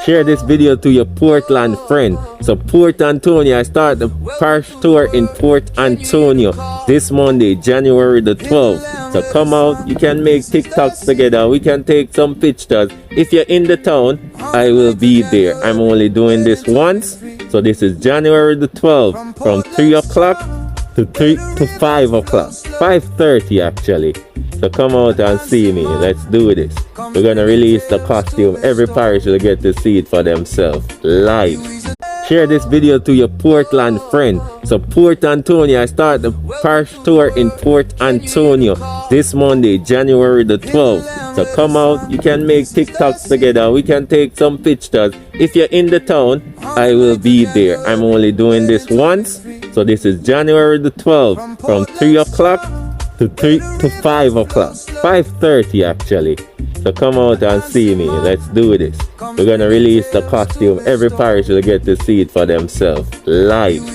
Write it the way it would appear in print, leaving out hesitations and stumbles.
Share this video to your Portland friend. So Port Antonio, I start the Parish tour in Port Antonio this Monday, January the 12th. So come out, you can make TikToks together, we can take some pictures. If you're in the town, I will be there. I'm only doing this once. So this is January the 12th from 3 o'clock to 5 o'clock. 5:30 actually. So come out and see me. Let's do this. We're gonna release the costume. Every parish will get to see it for themselves live. Share this video to your Portland friend. So Port Antonio, I start the Parish tour in Port Antonio this Monday, January the 12th. So come out, you can make TikToks together, we can take some pictures. If you're in the town, I will be there. I'm only doing this once. So this is January the 12th from 3 o'clock to 5 o'clock. 5:30 actually. So come out and see me. Let's do this. We're gonna release the costume. Every parish will get to see it for themselves live.